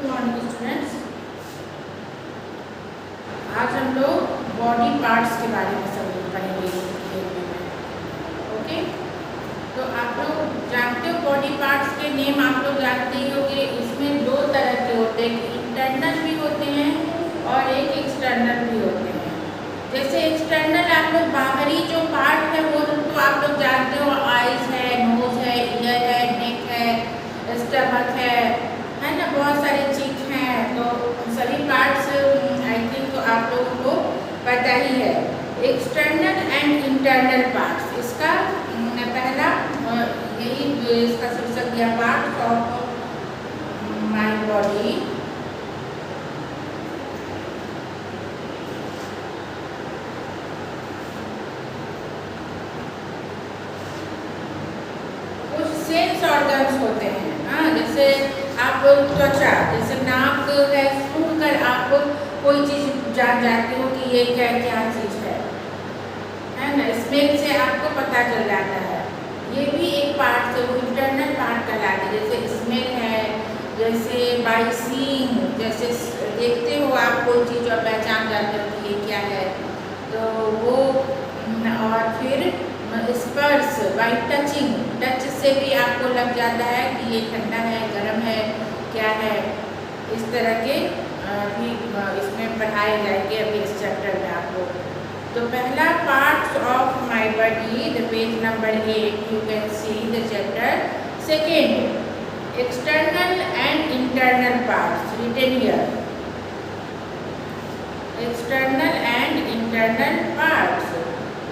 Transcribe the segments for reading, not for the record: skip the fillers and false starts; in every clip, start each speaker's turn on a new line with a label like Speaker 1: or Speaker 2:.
Speaker 1: Morning students. आज हम लोग बॉडी पार्ट्स के बारे में सब पढ़ेंगे। ओके, तो आप लोग जानते हो बॉडी पार्ट्स के नेम आप लोग जानते ही होंगे। इसमें दो तरह के होते हैं, इंटरनल भी होते हैं और एक एक्सटर्नल भी होते हैं। जैसे एक्सटर्नल आप लोग बाहरी जो पार्ट है वो तो आप लोग जानते हो, आइज है, नोज है, ईयर है, नेक है, स्टमक है ना, बहुत सारी चीज हैं। तो सभी पार्ट्स आई थिंक तो आप लोगों को पता ही है। एक्सटर्नल एंड इंटरनल पार्ट्स, इसका पहला यही इसका शीर्षक दिया, पार्ट्स ऑफ माय बॉडी। कुछ सेंस ऑर्गन्स होते हैं, हाँ, जैसे आप त्वचा, जैसे नाक है, सूंघ कर आप कोई चीज़ जान जाते हो कि ये क्या क्या चीज़ है ना। स्मेल से आपको पता चल जाता है। ये भी एक पार्ट से वो इंटरनल पार्ट कहलाते हैं। जैसे स्मेल है, जैसे बाय सीइंग, जैसे देखते हो आप कोई चीज़ और पहचान जाते हो कि ये क्या है, तो वो। और फिर स्पर्श, बाय टचिंग, टच से भी आपको लग जाता है कि ये ठंडा है, गर्म है, क्या है। इस तरह के भी इसमें पढ़ाए जाएंगे अभी इस चैप्टर में आपको। तो पहला parts of my body, the page number 8 you can see the chapter. Second, external and internal parts written here. External and internal parts.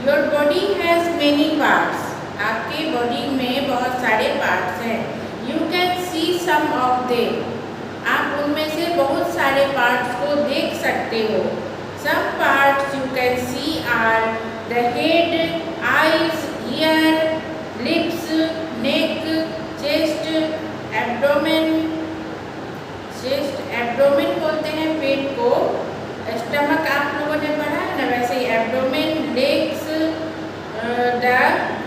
Speaker 1: Your body has many parts. आपके बॉडी में बहुत सारे पार्ट्स हैं। You can see some of them. आप उनमें से बहुत सारे पार्ट्स को देख सकते हो। Some parts you can see are the head, eyes, ear, lips, neck, chest, abdomen. Chest, abdomen बोलते हैं पेट को। स्टमक आप लोगों ने पढ़ा है ना, वैसे ही abdomen, legs, the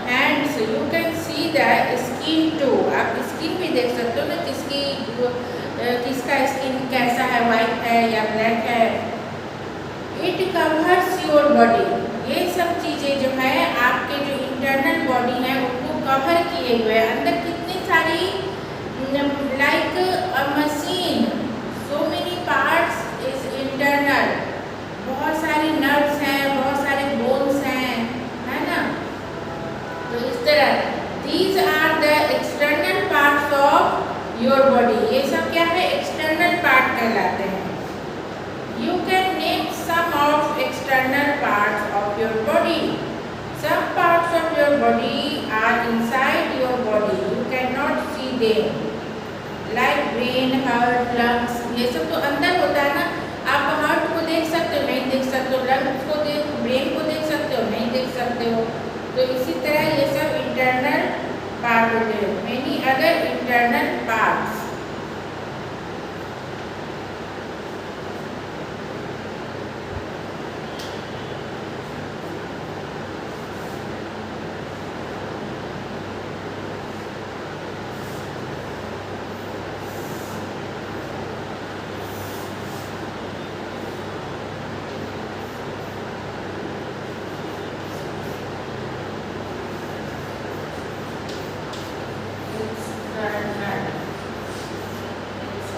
Speaker 1: hands. You can see the skin too. आप स्किन भी देख सकते हो ना, किसका स्किन कैसा है, वाइट है या ब्लैक है। It covers your body. ये सब चीज़ें जो है आपके जो इंटरनल बॉडी है उनको कवर किए हुए। अंदर कितनी सारी like a machine, so many parts is internal. बहुत सारी नर्व्स हैं, बहुत सारे बोन्स हैं, है ना। तो इस तरह these are the external parts of your body. ये सब क्या है, एक्सटर्नल पार्ट कहलाते हैं। You can name some of external parts of your body. Some parts of your body are inside your body, you can not see them, like brain, heart, lungs. ये सब तो अंदर होता है ना। आप हार्ट को देख सकते हो, नहीं देख सकते हो, लंग्स को ब्रेन को देख सकते हो, नहीं देख सकते हो। तो इसी तरह ये सब इंटरनल पार्ट होते हैं। Many other internal parts.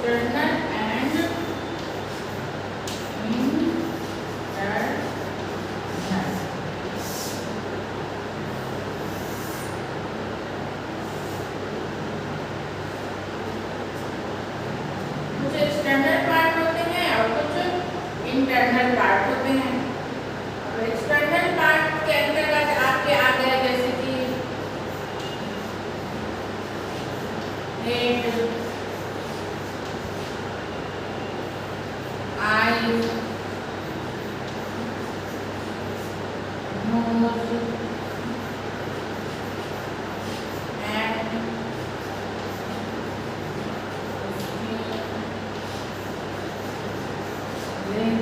Speaker 1: External and internal. कुछ एक्सटर्नल पार्ट होते हैं और कुछ इंटरनल पार्ट होते हैं। और एक्सटर्नल पार्ट के अंतर्गत आपके आ गए जैसे कि head, eyes, nose, and leg,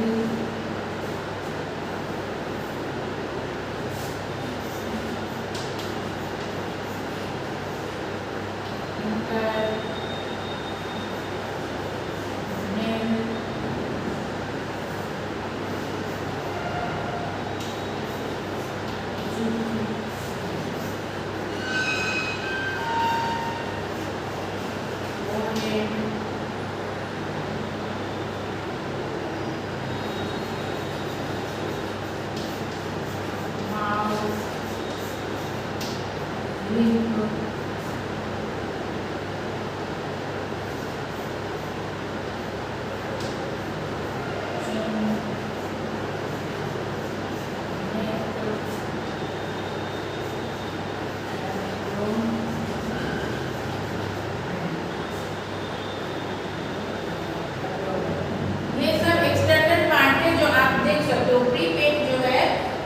Speaker 1: lip, ये सब एक्सटर्नल पार्ट है जो आप देख सकते हो। ऊपरी पेट जो है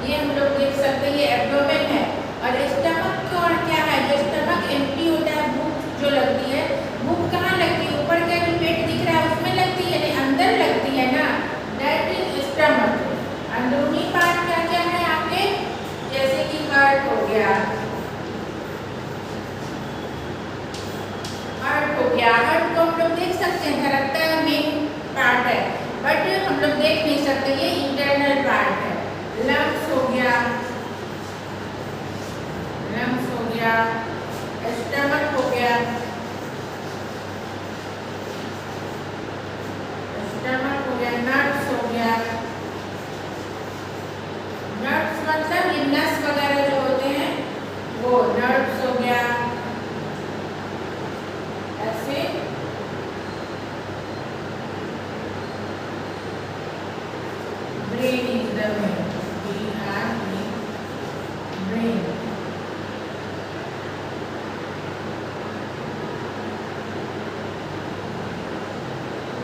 Speaker 1: ये हम लोग देख सकते हैं, ये एब्डोमेन है। और स्टमक और क्या है, जो स्टमक एम्प्टी होता है, भूख जो लगती है, भूख कहाँ लगती है? ऊपर का जो पेट दिख रहा है उसमें लगती है, नहीं अंदर लगती है ना, दैट इज स्टमक। अंदरूनी पार्ट क्या क्या है आपके, जैसे कि हार्ट हो गया, हार्ट को हम लोग देख सकते हैं, धड़कता है, मेन पार्ट है, बट हम लोग देख नहीं सकते, ये इंटरनल पार्ट है। लंग्स हो गया, स्टमक हो गया, नट्स हो गया। नट्स मतलब ये नस वगैरह जो होते हैं वो नट्स हो गया, ऐसे। Brain is the main, brain.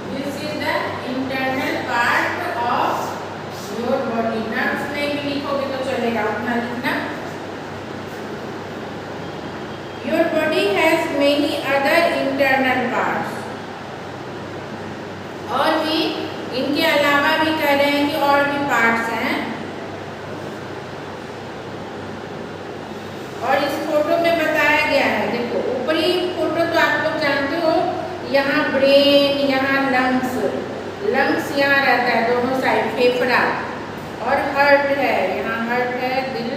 Speaker 1: This is the internal part of your body. Nerves नहीं भी लिखोगे तो चलेगा, उतना लिखना। Your body has many other internal parts. और भी इनके अलावा भी कह रहे हैं कि और भी पार्ट्स हैं। और इस फोटो में बताया गया है, देखो ऊपरी फोटो तो आप लोग जानते हो, यहाँ ब्रेन, यहाँ लंग्स यहाँ रहता है दोनों साइड, फेफड़ा। और हार्ट है, यहाँ हार्ट है, दिल,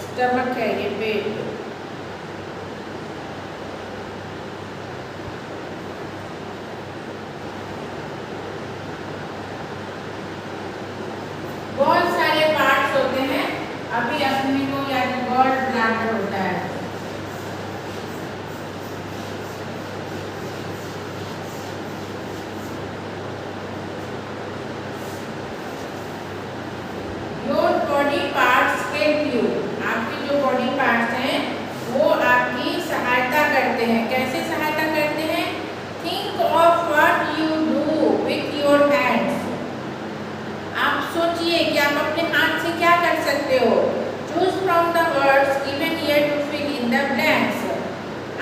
Speaker 1: स्टमक है, ये पेट। बहुत सारे पार्ट्स होते हैं। अभी अपने को याद गॉल ब्लैडर होता है, your body parts help you. आपके जो बॉडी पार्ट्स हैं वो आपकी सहायता करते हैं। कैसे सहायता करते हैं? Think of what you do with your hands. आप सोचिए कि आप अपने हाथ से क्या कर सकते हो। Choose from the words given here to fill in the blanks.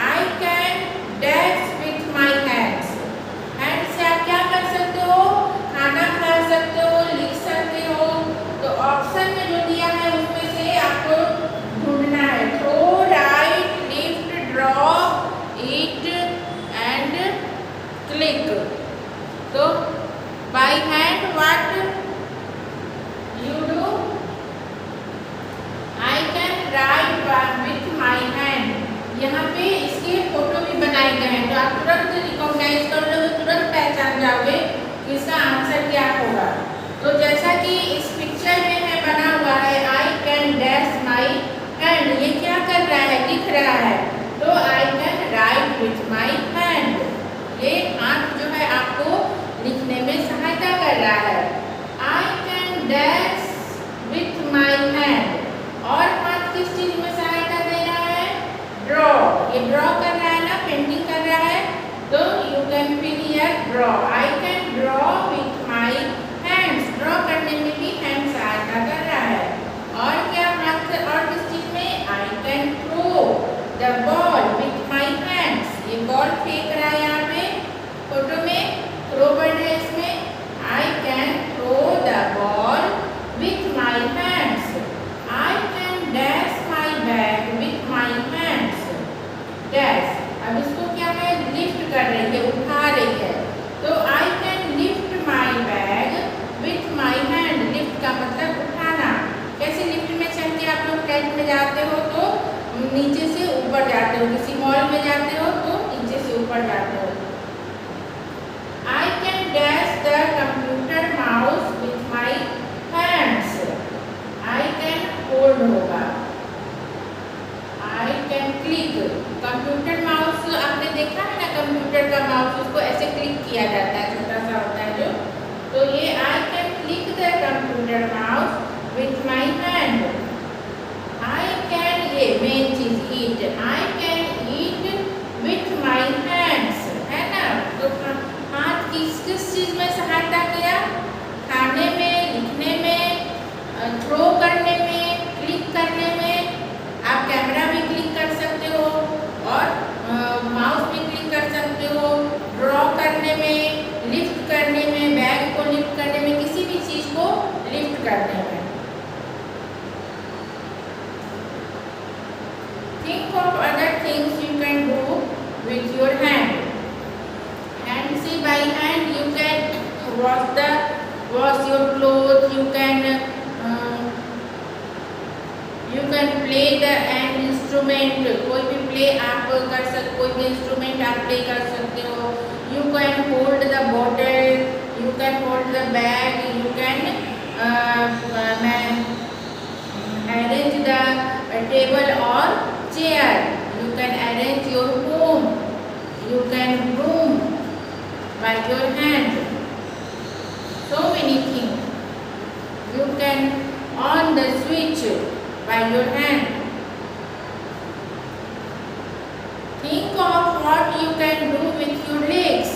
Speaker 1: I can dash with my hands. Hand से आप क्या कर सकते हो? खाना खा सकते हो, लिख सकते हो। तो ऑप्शन में जो दिया है उसमें से आपको ढूंढना है। Throw, write, lift, draw, eat and click. तो by hand what you do? I can write with my hand. यहाँ पे इसके फोटो भी बनाए गए हैं, तो आप तुरंत रिकॉग्नाइज कर लोगे, तुरंत पहचान जाओगे कि इसका आंसर क्या होगा। तो जैसा कि इस पिक्चर में है बना हुआ है, I can dash my hand, ये क्या कर रहा है? लिख रहा है। तो I can write with my hand, ये हाथ जो है आपको लिखने में सहायता कर रहा है। I can dash with my hand, और हाथ किस चीज में सहायता दे रहा है? ड्रॉ, ये ड्रॉ कर रहा है ना, पेंटिंग कर रहा है। तो you can fill here draw. I can draw with my hands, draw करने में भी हैंड सहायता कर रहा है। और क्या हाथ, और किस चीज में? I can throw the ball with my hands, ये बॉल फेंक रहा है यहाँ पे फोटो में, थ्रो वर्ड है इसमें। I can throw the ball with my hands. I can dash my bag with my hands. Dash, अब इसको क्या है? लिफ्ट कर रही है, उठा रही है। तो I can lift my bag with my hand. Lift का मतलब उठाना। कैसे लिफ्ट में चढ़ते आप लोग? फ्लैट में जाते हो तो नीचे से ऊपर जाते हो, किसी मॉल में जाते हो तो नीचे से ऊपर जाते हो। I can dash the computer mouse with my hands. I can hold होगा, किया जाता है, छोटा सा होता है जो। तो ये I can click the computer mouse with my hand. I can, ये मेन चीज eat, I can eat with my hands, है ना। तो हाथ किस चीज में सहायता किया? खाने में, लिखने में, थ्रो करने में, क्लिक करने में। आप कैमरा भी क्लिक कर सकते हो और माउस भी क्लिक कर सकते हो, ड्रॉ करने में, लिफ्ट करने में, बैग को लिफ्ट करने में, किसी भी चीज को लिफ्ट करने में। Think of other things you can do with your hand. And see, by hand you can wash your clothes. You can play the an instrument. कोई भी play आप कर सकते, कोई भी instrument आप play कर सकते हो. You can hold the bottle. You can hold the bag. You can arrange the table or chair. You can arrange your home. You can broom by your hand. So many things. You can on the switch by your hand. Think of what you can do with your legs.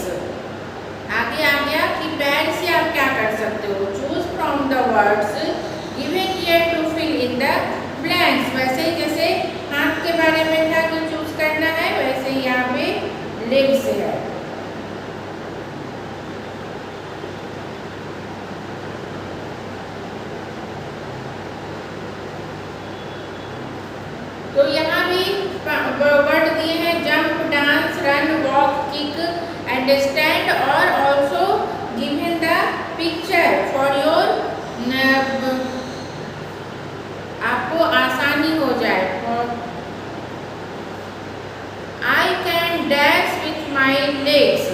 Speaker 1: आगे आ गया कि पैर से आप क्या कर सकते हो. Choose from the words given here to fill in the blanks. वैसे ही जैसे हाथ के बारे में था तो चूज करना है, वैसे ही यहाँ पे लेग से है. तो यहाँ भी वर्ड दिए हैं jump, dance, run, walk, kick and stand और also given the picture for your, आपको आसानी हो जाए. I can dash with my legs.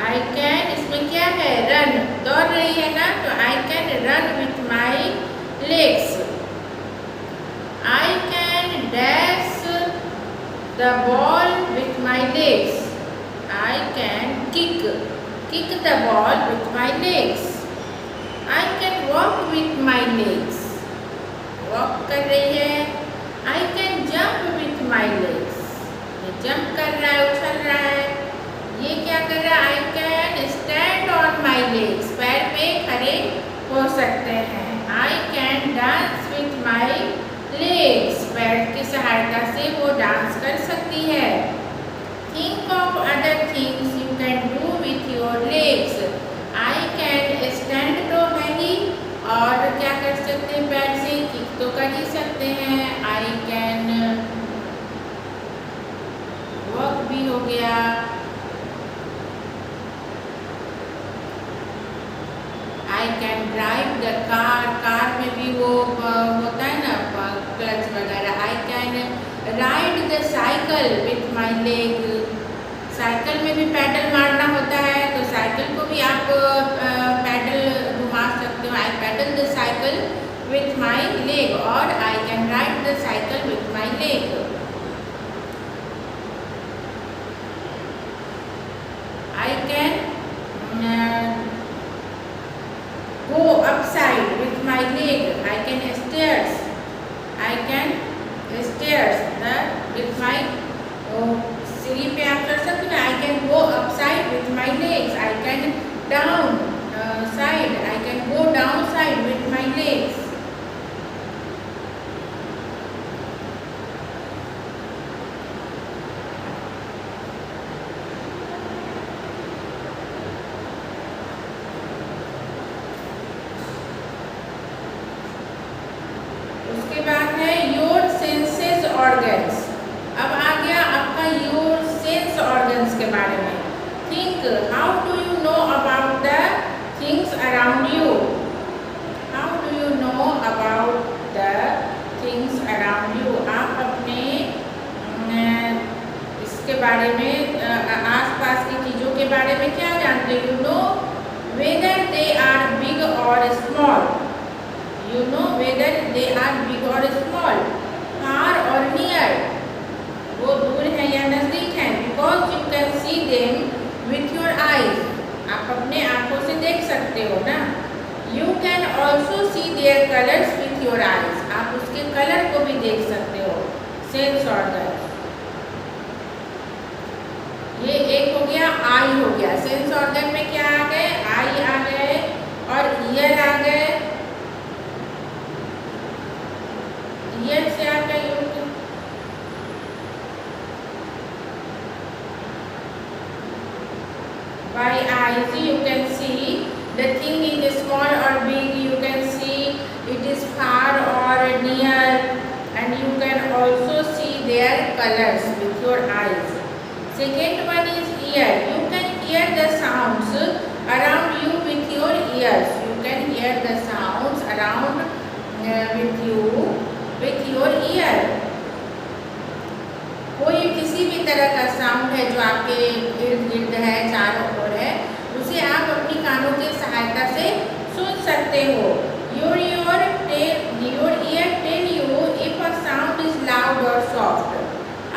Speaker 1: I can, इसमें क्या है? रन, दौड़ रही है ना, तो I can run with my legs. I can dash the ball with my legs. I can kick the ball with my legs. I can walk with my legs. Walk कर रही है. I can jump with my legs. ये jump कर रहा है, उछल रहा है. ये क्या कर रहा है? I can stand on my legs. पैर पे खड़े हो सकते हैं. I can dance with my legs. पैर की सहायता से वो डांस कर सकती है. Think of other things you can do with your legs. I can stand तो है ही, और क्या कर सकते हैं पैर से? किक तो कर ही सकते हैं. I can walk भी हो गया. I can drive the car. Car में भी वो होता है ना क्लच वगैरह. I can ride the cycle with my leg. Cycle में भी पैडल मारना होता है, तो साइकिल को भी आप पैडल घुमा सकते हो. I pedal the cycle with my leg और I can ride the cycle with my leg. I can go upside with my leg. I can stairs. I can stairs with my सीढ़ी पे आप कर सकते हो. I can go upside with my legs. I can down side. I can go down side with my legs. उसके बाद है your senses organs. अब आ गया आपका योर सेंस ऑर्गन्स के बारे में. Think how do you know about the things around you. How do you know about the things around you. आप अपने इसके बारे में, आसपास की चीज़ों के बारे में क्या जानते हो? You know whether they are big और small. You know whether they are big or small, far or near. वो दूर है या नजदीक है. because you can see them with your eyes. आप अपने आंखों से देख सकते हो ना. You can also see their colors with your eyes. आप उसके कलर को भी देख सकते हो. Sense organ. ये एक हो गया, आई हो गया. सेंस ऑर्गन में क्या आ गए? आई आ गए और ईयर आ गए. ईयर से आ गए by eyes. You can see the thing is small or big. You can see it is far or near, and you can also see their colors with your eyes. Second one is ear. You can hear the sounds around you with your ears. You can hear the sounds around with your ear. कोई किसी भी तरह का sound है जो आपके इर्द गिर्द है, चारों ओर है, उसे आप अपनी कानों की सहायता से सुन सकते हो. Your ear tell you if a sound is loud or soft.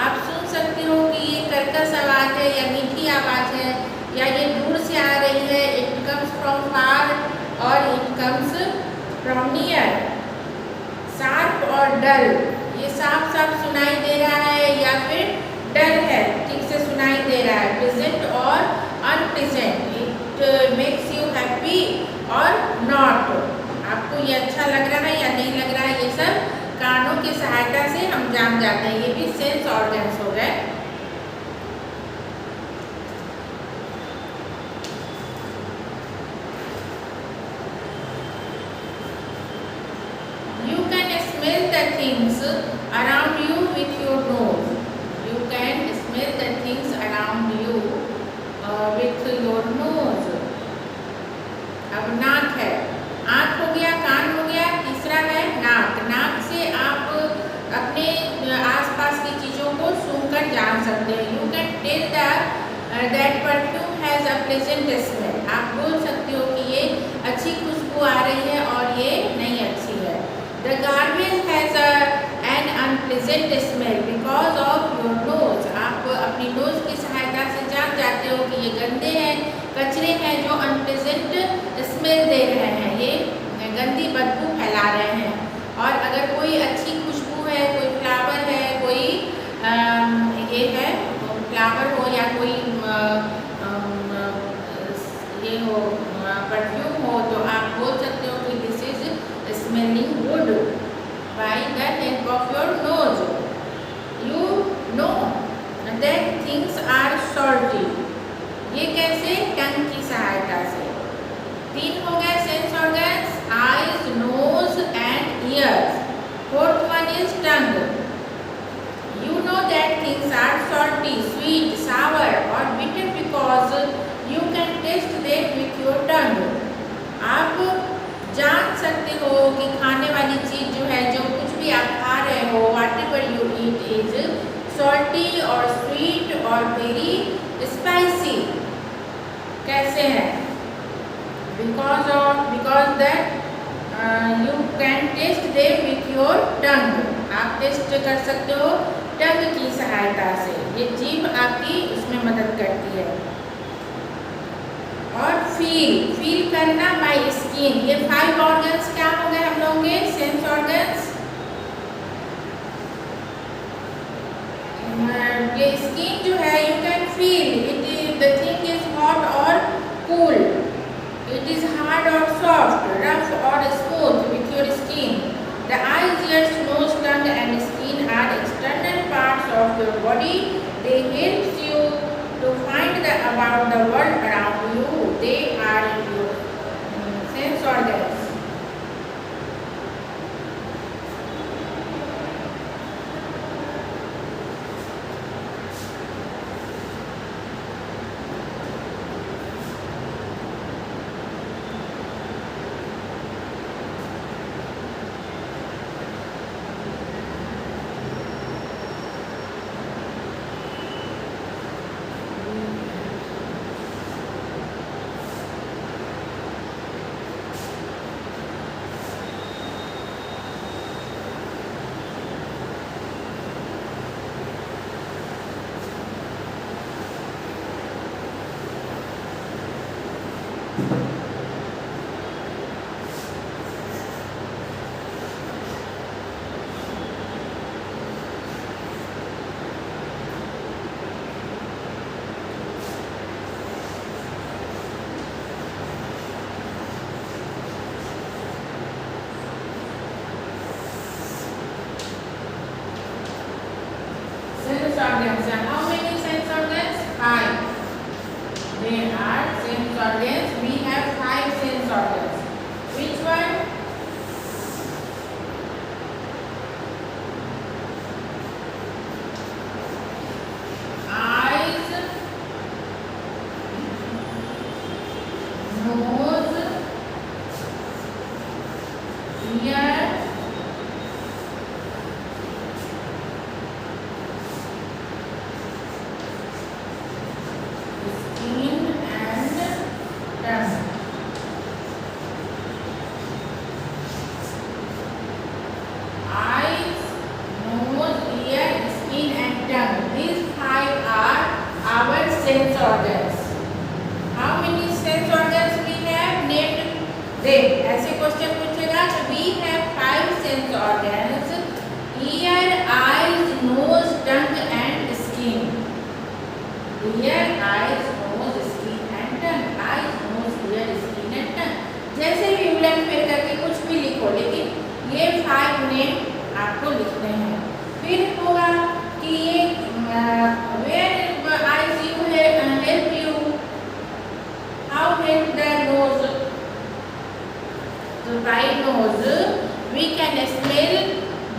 Speaker 1: आप सुन सकते हो कि ये कर्कश आवाज़ है या मीठी आवाज़ है, या ये दूर से आ रही है. It comes from far और it comes from near. Sharp और dull. ये साफ साफ सुनाई दे रहा है या फिर डल है, ठीक से सुनाई दे रहा है. प्रेजेंट और unpleasant. It makes you happy और नॉट. आपको ये अच्छा लग रहा है या नहीं लग रहा है, ये सब कानों की सहायता से हम जान जाते हैं. ये भी सेंस ऑर्गन्स हो गए. You can smell the things around you with your nose. You can smell the things around you with your nose. अब नाक है. आँख हो गया, कान हो गया. तीसरा है नाक. नाक से आप अपने आसपास की चीज़ों को सूंघकर जान सकते हैं. You can tell that perfume has a pleasant smell. आप बोल सकते हो कि ये अच्छी खुशबू आ रही है और ये नहीं अच्छी है. The garbage has an unpleasant smell because of your nose. आप अपनी नोज की सहायता से जान जाते हो कि ये गंदे हैं, कचरे हैं जो अनप्लेजेंट स्मेल दे रहे हैं, ये गंदी बदबू फैला रहे हैं. और अगर कोई अच्छी खुशबू है, कोई फ्लावर है, कोई ये है फ्लावर हो या कोई ये हो परफ्यूम हो, तो आप बोल सकते हो कि this is smelling good by the help of your nose. You know that things are salty. ये कैसे? टंग की सहायता से. 3 हो गए sense organs: eyes, nose and ears. Fourth one is tongue. You know that things are salty, sweet, sour or bitter because you can taste them with your tongue. आप जान सकते हो कि खाने वाली चीज़ जो है, जो कुछ भी आप खा रहे हो, whatever you eat is salty or sweet or very spicy. कैसे है? Because that you can taste them with your tongue. आप टेस्ट कर सकते हो टंग की सहायता से. ये जीभ आपकी उसमें मदद करती है. और फील करना बाय स्किन. ये 5 ऑर्गन्स क्या हो गए हम लोगों के सेंस ऑर्गन्स. ये स्किन जो है, you can feel it is the thing is hot और कूल. इट इज हार्ड और सॉफ्ट, रफ और smooth with your skin. The eyes, years, knows, tongue and skin are external parts of your body. They helps you to find about the world around you. They are your sense organs. sense organs. How many sense organs? 5. There are sense organs. We have 5 sense organs. Which one? Eyes, nose, ear, skin and tongue. Eyes, nose, ear, skin and tongue. These 5 are our sense organs. How many sense organs we have? Named them. ऐसे question पूछेगा तो we have 5 sense organs: ear, eyes, nose, tongue and skin. Ear, eyes, nose, skin and tongue. Eyes, nose, ear, skin and tongue. जैसे भी उलट फेर करके कुछ भी लिखो, लेकिन ये 5 नेम आपको लिखने हैं। फिर होगा कि ये where eyes you help you, how help the nose. So by nose we can smell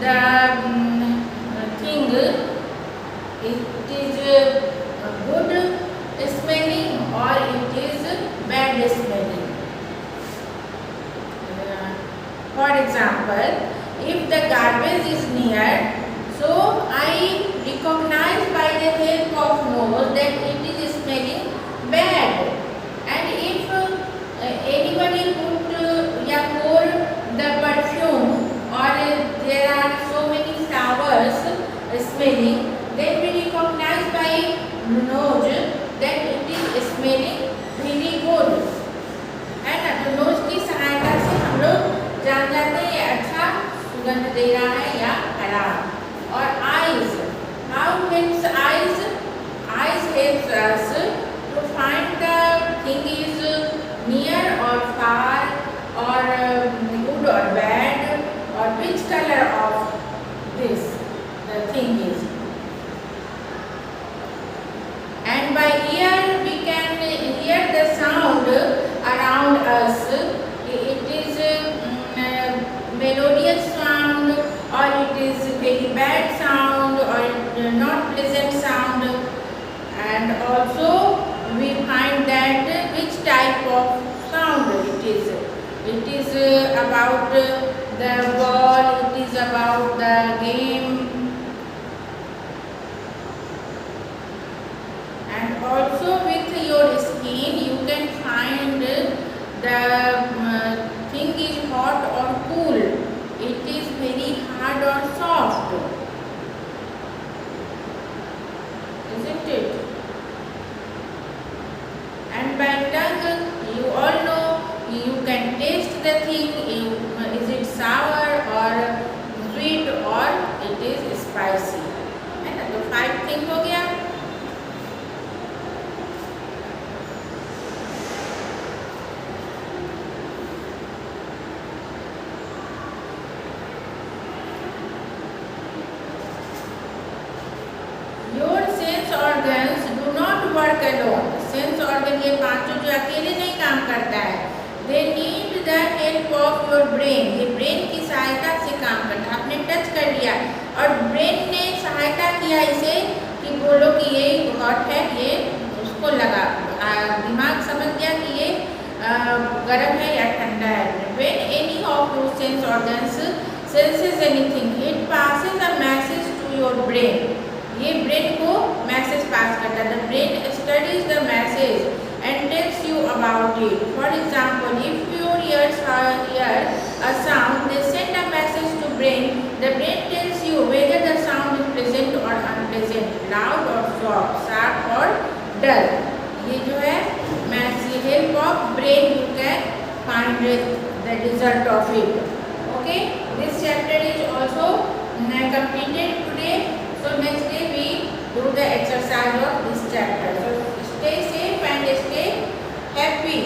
Speaker 1: the thing. It is good smelling or it is bad smelling. For example, if the garbage is near, so I recognize by the help of nose that it is smelling bad. And if anybody put या pour the perfume or there are so many flowers smelling, then we recognize by nose that it is smelling very good. है ना? तो nose की सहायता से हम लोग जान जाते हैं ये अच्छा सुगंध दे रहा है या खराब। और eyes, how helps eyes? Eyes helps us to find the thing is near or far or good or bad or which color of this the thing is. And by ear we can hear the sound around us. It is melodious sound or it is very bad sound or not pleasant sound. And also we find that which type of sound it is. It is about the ball, it is about the game. And also with your skin you can find the thing is hot or cool. It is very hard or soft. Isn't it? And by tongue you all know you can taste the thing. Is it sour or sweet or it is spicy. है ना? तो 5 thing हो गया। Your sense organs do not work alone. Sense organ ये 5 जो अकेले नहीं काम करता है। They need the help of your brain. ये ब्रेन की सहायता से काम करता है। आपने टच कर लिया और ब्रेन ने सहायता किया इसे कि बोलो कि ये हॉट है, ये उसको लगा। दिमाग समझ गया कि ये गर्म है या ठंडा है। When any of those sense organs senses anything, it passes a message to your brain. ये ब्रेन को मैसेज पास करता है। The brain studies the message and tells you about it. For example, if your ears hear a sound, they send a message to brain. The brain tells you whether the sound is pleasant or unpleasant, loud or soft, sharp or dull. ये जो है message help of brain you can find the result of it. Okay, this chapter is also completed today. So next day we do the exercise of this chapter. So stay safe and stay happy.